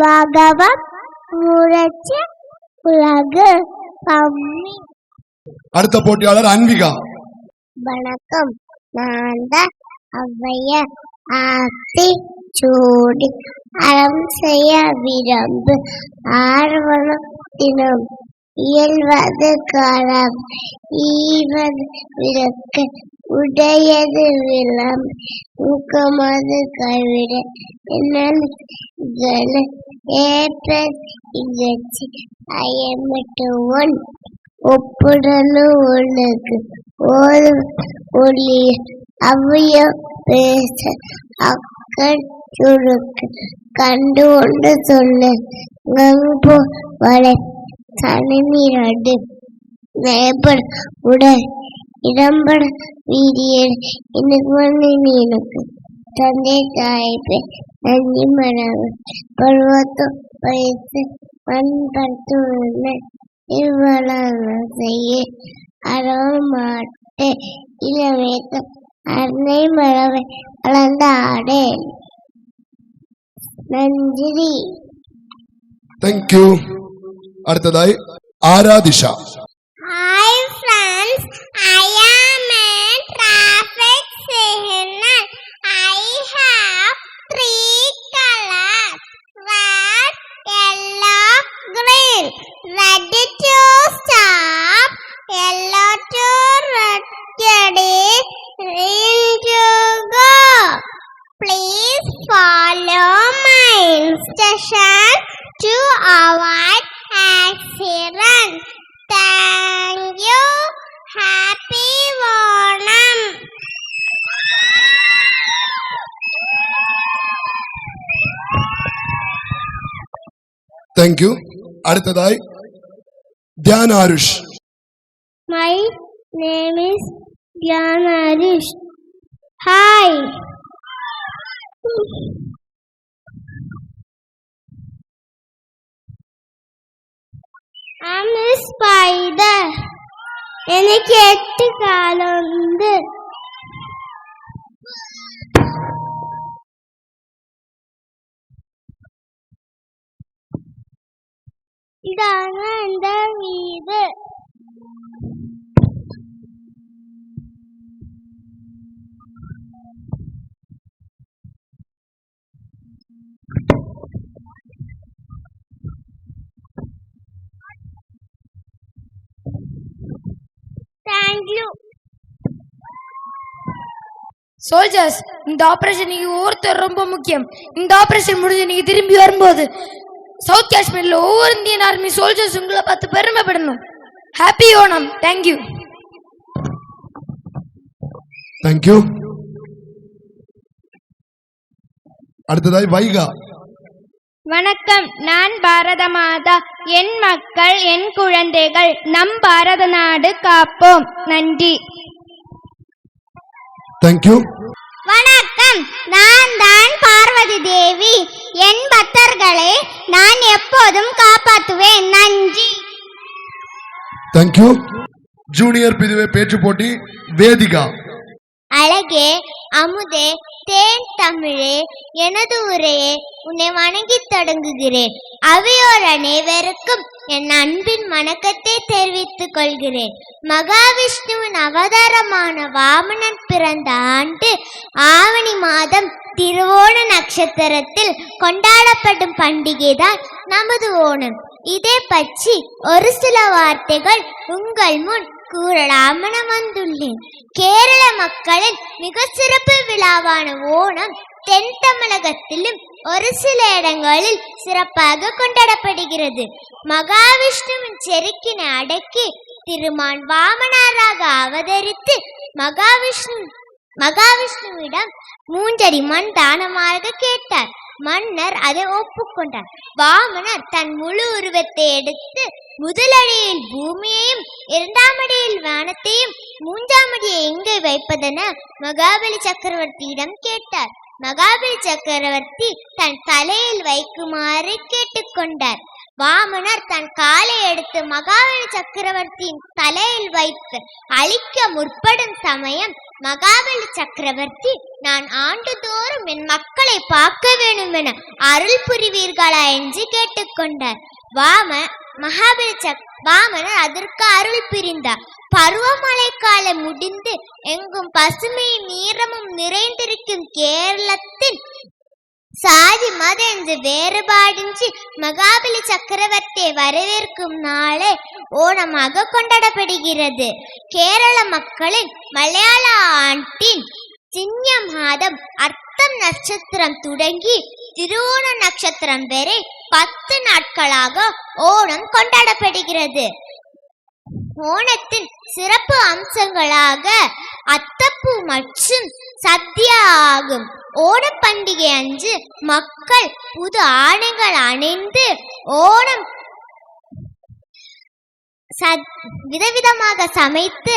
பகவத் உரைச்ச உலகு பம்மி. அடுத்த போட்டியாளர் அன்விகா. வணக்கம், நான் தான் ஔவையார். ஆத்தி சூடி அறம் செய்ய விரும்பு ஆர்வலம் தினம் இயல்வது காலம் ஈவது விளக்கு உடையது விளம் ஊக்கமது கைவிட என்ன ஏற்ற இகழ்ச்சி ஐயமிட்டு ஒன் ஒப்புடனு ஒழுக்கு ஓது ஒளி அவைய பேச அக்கள் சுருக்கு கண்டு கொண்டு சொல்லு கங்கு வளை தனிநீரடு நேபட உடல் இடம்பட வீரியல் எனக்கு வந்து நீனுக்கு தந்தை தாய்ப்பே நன்றி மரபு பருவத்தம் வைத்து பண்படுத்த இவ்வளவு செய்ய அறமாட்டே இளவேக்கம் அன்னை மரபை வளர்ந்த ஆடே. நன்றி. Thank you. அடுத்ததாய் ஆராதிஷா. Hi friends, I am a traffic signal. I have 3 colors: red, yellow, green. Red to stop, yellow to ready, green to go. Please follow my instruction to avoid accident. Thank you. Happy Onam. Thank you. அடுத்ததாய் Dhyana Aarush. My name is Dhyanarush. Hi. I'm a spider. எனக்கு 8 காலம் உண்டு. இதான இந்த வீடு. Thank you. Soldiers, இந்த operation நீங்க ஒவ்வொருத்தர் ரொம்ப முக்கியம். இந்த ஆபரேஷன் முடிஞ்சு நீங்க திரும்பி வரும்போது சவுத் காஷ்மீர்ல ஒவ்வொரு இந்தியன் ஆர்மி சோல்ஜர்ஸ் உங்களை பார்த்து பெருமைப்படணும். ஹாப்பி ஓணம். தேங்க்யூ. தேங்க்யூ. அடுத்ததாய் வைகா. வணக்கம், நான் பாரத மாதா. என் மக்கள், என் குழந்தைகள், நம் பாரத நாடு காப்போம். நன்றி. தேங்க்யூ. வணக்கம், நான் தான் பார்வதி தேவி. என் பக்தர்களை நான் எப்போதும் காப்பாற்றுவேன். நன்றி. தேங்க்யூ. ஜூனியர் பிரிவு பேச்சு போட்டி வேதிகா. அழகே, அமுதே, தேன் தமிழே, எனது உரையே உன்னை வணங்கி தொடங்குகிறேன். அவையோர் அனைவருக்கும் என் அன்பின் வணக்கத்தை தெரிவித்துக் கொள்கிறேன். மகாவிஷ்ணுவின் அவதாரமான வாமனன் பிறந்த ஆண்டு ஆவணி மாதம் திருவோண நட்சத்திரத்தில் கொண்டாடப்படும் பண்டிகைதான் நமது ஓணம். இதை பற்றி ஒரு சில வார்த்தைகள் உங்கள் முன் கூறலாமென வந்துள்ளேன். கேரள மக்களின் மிக சிறப்பு விழாவான ஓணம் தென் தமிழகத்திலும் ஒரு சில இடங்களில் சிறப்பாக கொண்டாடப்படுகிறது. மகாவிஷ்ணுவின் செருக்கினை அடக்கி திருமான் வாமனராக அவதரித்து மகாவிஷ்ணுவிடம் 3 அடி மண் தானமாக கேட்டார். மன்னர் அதை ஒப்புக்கொண்டார். வாமனர் தன் முழு உருவத்தை எடுத்து முதலடியில் பூமியையும் 2ஆம் அடியில் வானத்தையும் 3ஆம் அடியை எங்கே வைப்பதென மகாபலி சக்கரவர்த்தியிடம் கேட்டார். மகாபலி சக்கரவர்த்தி தன் தலையில் வைக்குமாறு கேட்டுக்கொண்டார். வாமனர் தன் காலை எடுத்து மகாபலி சக்கரவர்த்தியின் தலையில் வைத்து அழிக்க முற்படும் சமயம் மகாபலி சக்கரவர்த்தி, நான் ஆண்டுதோறும் என் மக்களை பார்க்க வேண்டும் என அருள் புரிவீர்களா என்று கேட்டுக்கொண்டார். வாமனர் அதற்கு அருள் புரிந்தார். பருவமழை காலம் முடிந்து எங்கும் பசுமையும் ஈரமும் நிறைந்திருக்கும் கேரளத்தின் சாதி மத என்று வேறுபாடின்றி மகாபலி சக்கரவர்த்தியை வரவேற்கும் நாளே ஓணமாக கொண்டாடப்படுகிறது. கேரள மக்களின் மலையாள ஆண்டின் சின்ன மாதம் அர்த்தம் நட்சத்திரம் தொடங்கி திருவோண நட்சத்திரம் வரை 10 நாட்களாக ஓணம் கொண்டாடப்படுகிறது. ஓணத்தின் சிறப்பு அம்சங்களாக அத்தப்பூ மற்றும் சத்யா ஆகும். ஓணம் பண்டிகை அன்று மக்கள் புது ஆடைகள் அணிந்து ஓணம் விதவிதமாக சமைத்து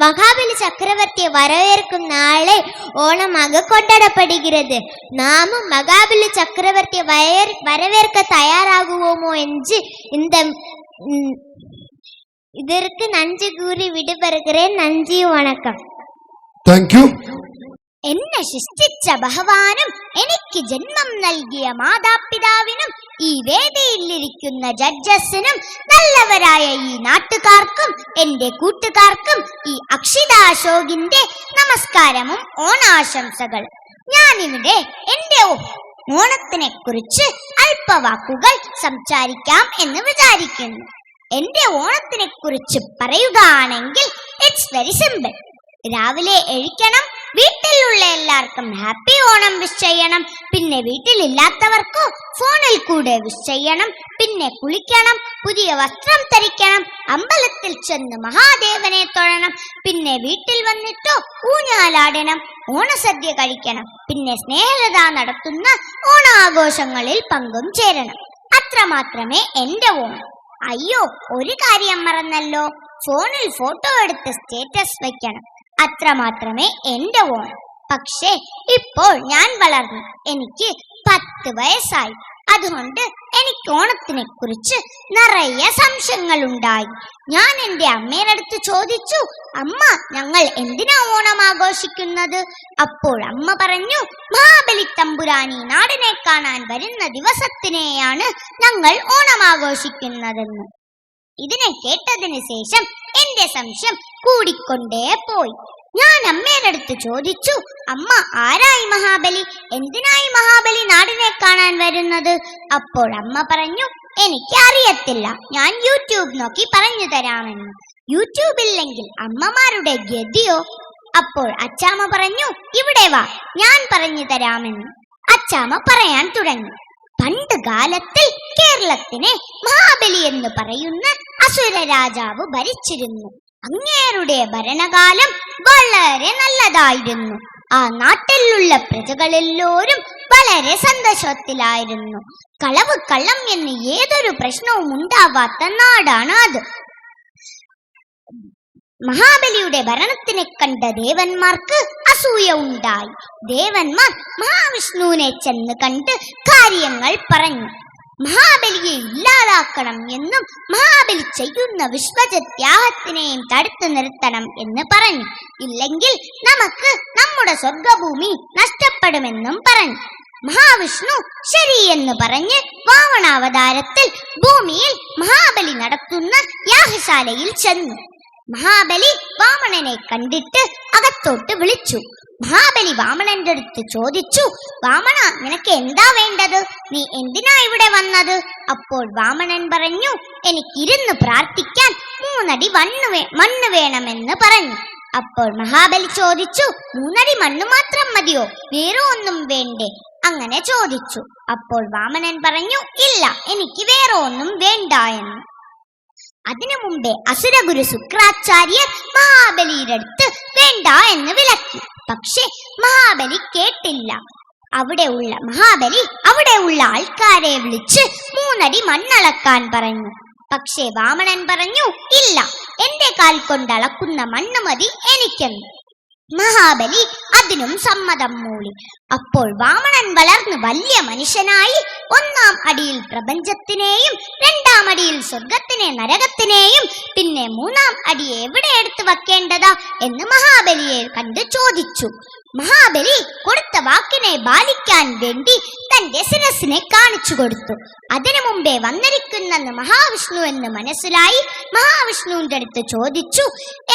மகாபலி சக்கரவர்த்தியை வரவேற்கும் நாளை ஓணமாக கொண்டாடப்படுகிறது. நாமும் மகாபலி சக்கரவர்த்தியை வரவேற்க தயாராகுவோமோ என்று இதற்கு நன்றி கூறி விடுபெறுகிறேன். நன்றி, வணக்கம். Thank you. എന്നെ സൃഷ്ടിച്ച ഭഗവാനും എനിക്ക് ജന്മം നൽകിയ മാതാപിതാവിനും ഈ വേദിയിലിരിക്കുന്ന ജഡ്ജസിനും നല്ലവരായ ഈ നാട്ടുകാർക്കും എന്റെ കൂട്ടുകാർക്കും ഈ അക്ഷിതാ അശോകിന്റെ നമസ്കാരവും ഓണാശംസകൾ. ഞാനിവിടെ എന്റെ ഓണത്തിനെ കുറിച്ച് അല്പവാക്കുകൾ സംസാരിക്കാം എന്ന് വിചാരിക്കുന്നു. എന്റെ ഓണത്തിനെ കുറിച്ച് പറയുകയാണെങ്കിൽ ഇറ്റ്സ് വെരി സിമ്പിൾ. രാവിലെ എഴുക്കണം, വീട്ടിലുള്ള എല്ലാവർക്കും ഹാപ്പി ഓണം വിഷ് ചെയ്യണം. പിന്നെ വീട്ടിലില്ലാത്തവർക്കോ ഫോണിൽ കൂടെ വിഷ് ചെയ്യണം. പിന്നെ കുളിക്കണം, പുതിയ വസ്ത്രം ധരിക്കണം, അമ്പലത്തിൽ ചെന്ന് മഹാദേവനെ തൊഴണം. പിന്നെ വീട്ടിൽ വന്നിട്ടോ ഊഞ്ഞാലാടണം, ഓണസദ്യ കഴിക്കണം. പിന്നെ സ്നേഹലത നടത്തുന്ന ഓണാഘോഷങ്ങളിൽ പങ്കും ചേരണം. അത്രമാത്രമേ എന്റെ ഓണം. അയ്യോ, ഒരു കാര്യം മറന്നല്ലോ, ഫോണിൽ ഫോട്ടോ എടുത്ത് സ്റ്റേറ്റസ് വെക്കണം. അത്രമാത്രമേ എന്റെ ഓണം. പക്ഷേ ഇപ്പോൾ ഞാൻ വളർന്നു, എനിക്ക് 10 വയസ്സായി. അതുകൊണ്ട് എനിക്ക് ഓണത്തിനെ കുറിച്ച് നിറയെ സംശയങ്ങൾ ഉണ്ടായി. ഞാൻ എന്റെ അമ്മയുടെ അടുത്ത് ചോദിച്ചു, അമ്മ, ഞങ്ങൾ എന്തിനാ ഓണം ആഘോഷിക്കുന്നത്? അപ്പോൾ അമ്മ പറഞ്ഞു, മഹാബലി തമ്പുരാനി നാടിനെ കാണാൻ വരുന്ന ദിവസത്തിനെയാണ് ഞങ്ങൾ ഓണം ആഘോഷിക്കുന്നതെന്ന്. ഇതിനെ കേട്ടതിന് ശേഷം എന്റെ സംശയം കൂടിക്കൊണ്ടേ പോയി. ഞാൻ അമ്മയുടെ അടുത്ത് ചോദിച്ചു, അമ്മ, ആരായി മഹാബലി? എന്തിനായി മഹാബലി നാടിനെ കാണാൻ വരുന്നത്? അപ്പോൾ അമ്മ പറഞ്ഞു, എനിക്ക് അറിയത്തില്ല, ഞാൻ യൂട്യൂബ് നോക്കി പറഞ്ഞു തരാമെന്ന്. യൂട്യൂബില്ലെങ്കിൽ അമ്മമാരുടെ ഗതിയോ? അപ്പോൾ അച്ചാമ്മ പറഞ്ഞു, ഇവിടെ വാ, ഞാൻ പറഞ്ഞു തരാമെന്ന്. അച്ചാമ്മ പറയാൻ തുടങ്ങി. പണ്ട് കാലത്തിൽ കേരളത്തിനെ മഹാബലി എന്ന് പറയുന്ന അസുര രാജാവ് ഭരിച്ചിരുന്നു. അങ്ങേരുടെ ഭരണകാലം വളരെ നല്ലതായിരുന്നു. ആ നാട്ടിലുള്ള പ്രജകളെല്ലാവരും വളരെ സന്തോഷത്തിലായിരുന്നു. കളവ് കള്ളം എന്ന് ഏതൊരു പ്രശ്നവും ഉണ്ടാവാത്ത നാടാണ് അത്. മഹാബലിയുടെ ഭരണത്തിനെ കണ്ട ദേവന്മാർക്ക് അസൂയ ഉണ്ടായി. ദേവന്മാർ മഹാവിഷ്ണുവിനെ ചെന്ന് കണ്ട് കാര്യങ്ങൾ പറഞ്ഞു. മഹാബലിയെ ഇല്ലാതാക്കണം എന്നും മഹാബലി ചെയ്യുന്ന വിശ്വജത്യാഗത്തിനെയും തടുത്തു നിർത്തണം എന്ന് പറഞ്ഞു. ഇല്ലെങ്കിൽ നമുക്ക് നമ്മുടെ സ്വർഗഭൂമി നഷ്ടപ്പെടുമെന്നും പറഞ്ഞു. മഹാവിഷ്ണു ശരിയെന്ന് പറഞ്ഞ് വാമനാവതാരത്തിൽ ഭൂമിയിൽ മഹാബലി നടത്തുന്ന യാഗശാലയിൽ ചെന്നു. മഹാബലി വാമണനെ കണ്ടിട്ട് അകത്തോട്ട് വിളിച്ചു. മഹാബലി വാമണന്റെ അടുത്ത് ചോദിച്ചു, വാമണ, നിനക്ക് എന്താ വേണ്ടത്? നീ എന്തിനാ ഇവിടെ വന്നത്? അപ്പോൾ വാമണൻ പറഞ്ഞു, എനിക്കിരുന്ന് പ്രാർത്ഥിക്കാൻ 3 അടി മണ്ണ് വേണമെന്ന് പറഞ്ഞു. അപ്പോൾ മഹാബലി ചോദിച്ചു, 3 അടി മണ്ണ് മാത്രം മതിയോ? വേറെ ഒന്നും വേണ്ടേ? അങ്ങനെ ചോദിച്ചു. അപ്പോൾ വാമനൻ പറഞ്ഞു, ഇല്ല, എനിക്ക് വേറെ ഒന്നും വേണ്ട എന്ന്. അതിനു മുമ്പേ അസുരഗുരു ശുക്രാചാര്യർ മഹാബലിയുടെ അടുത്ത് വേണ്ട എന്ന് വിലക്കി. പക്ഷെ മഹാബലി കേട്ടില്ല. മഹാബലി അവിടെയുള്ള ആൾക്കാരെ വിളിച്ച് 3 അടി മണ്ണളക്കാൻ പറഞ്ഞു. പക്ഷേ വാമനൻ പറഞ്ഞു, ഇല്ല, എന്റെ കാൽ കൊണ്ട് അളക്കുന്ന മണ്ണ് മതി എനിക്കെന്ന്. മഹാബലി അതിനും സമ്മതം മൂളി. അപ്പോൾ വാമനൻ വളർന്ന് വലിയ മനുഷ്യനായി ഒന്നാം അടിയിൽ പ്രപഞ്ചത്തിനെയും രണ്ടാം അടിയിൽ സ്വർഗത്തിനെ നരകത്തിനെയും പിന്നെ മൂന്നാം അടി എവിടെ എടുത്തു വെക്കേണ്ടതാ എന്ന് മഹാബലിയെ കണ്ട് ചോദിച്ചു. മഹാബലി കൊടുത്ത വാക്കിനെ പാലിക്കാൻ വേണ്ടി തന്റെ ശിരസിനെ കാണിച്ചു കൊടുത്തു. അതിനു മുമ്പേ വന്നിരിക്കുന്നെന്ന് മഹാവിഷ്ണു എന്ന് മനസ്സിലായി മഹാവിഷ്ണുവിന്റെ അടുത്ത് ചോദിച്ചു,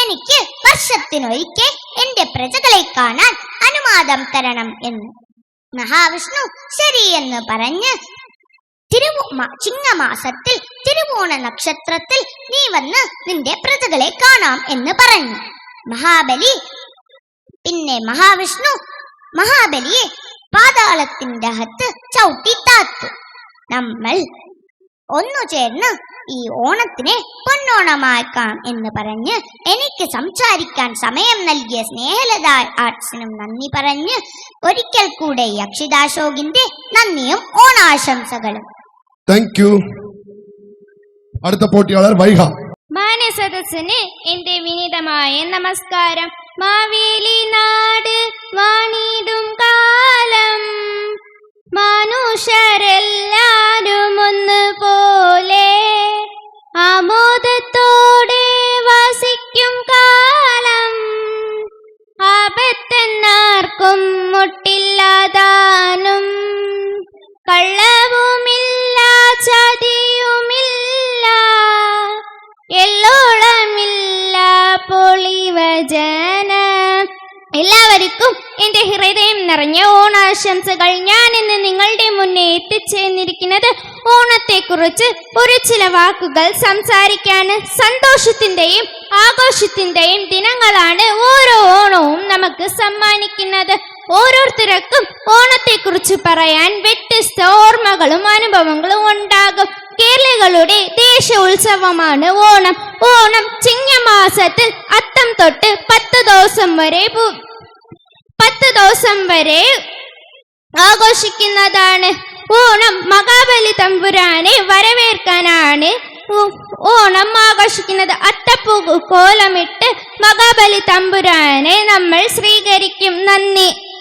എനിക്ക് വർഷത്തിനൊരിക്കൽ എന്റെ പ്രജകളെ കാണാൻ അനുവാദം തരണം എന്ന്. മഹാവിഷ്ണു ശരി എന്ന് പറഞ്ഞ് ചിങ്ങമാസത്തിൽ തിരുവോണ നക്ഷത്രത്തിൽ നീ വന്ന് നിന്റെ പ്രജകളെ കാണാം എന്ന് പറഞ്ഞു. മഹാവിഷ്ണു മഹാബലിയെ പാതാളത്തിന്റെ അകത്ത് ചവിട്ടി താത്തു. നമ്മൾ ഒന്നു ചേർന്ന് ഈ ഓണത്തിനെ പൊന്നോണമാക്കാം എന്ന് പറഞ്ഞ് എനിക്ക് സംസാരിക്കാൻ സമയം നൽകിയ സ്നേഹലത ആർട്സിനും നന്ദി പറഞ്ഞ് ഒരിക്കൽ കൂടെ അക്ഷിതാശോകിന്റെ നന്ദിയും ഓണാശംസകളും. Thank you. അടുത്ത പോട്ടിയാളർ വൈഗ. മാന്യസദസ്സിന് എന്റെ വിനീതമായ നമസ്കാരം. മാവേലി നാട് വാണിടും കാലം മനുഷ്യരെല്ലാരും ഒന്നുപോലെ ആമോദത്തോടെ വസിക്കും കാലം. ആപത്തെന്നാർക്കും മുട്ടില്ലാതാനും കള്ളവുമില്ല ചതിയുമില്ല എല്ലോളമില്ല പൊളിവചന. എല്ലാവർക്കും എന്റെ ഹൃദയം നിറഞ്ഞ ഓണാശംസകൾ. ഞാൻ ഇന്ന് നിങ്ങളുടെ മുന്നേ എത്തിച്ചേർന്നിരിക്കുന്നത് ഓണത്തെക്കുറിച്ച് ഒരു ചില വാക്കുകൾ സംസാരിക്കാണ്. സന്തോഷത്തിന്റെയും ആഘോഷത്തിന്റെയും ദിനങ്ങളാണ് ഓരോ ഓണവും നമുക്ക് സമ്മാനിക്കുന്നത്. ഓരോരുത്തർക്കും ഓണത്തെക്കുറിച്ച് പറയാൻ വ്യത്യസ്ത ഓർമ്മകളും അനുഭവങ്ങളും ഉണ്ടാകും. കേരളികളുടെ ദേശോത്സവമാണ് ഓണം. ഓണം ചിങ്ങമാസത്തിൽ അത്തം തൊട്ട് 10 ദിവസം വരെ ആഘോഷിക്കുന്നതാണ്. ഓണം മഹാബലി തമ്പുരാനെ വരവേൽക്കാനാണ് ഓണം ആഘോഷിക്കുന്നത്. അത്തപ്പൂ കോലമിട്ട് മഹാബലി തമ്പുരാനെ നമ്മൾ സ്വീകരിക്കും. നന്ദി.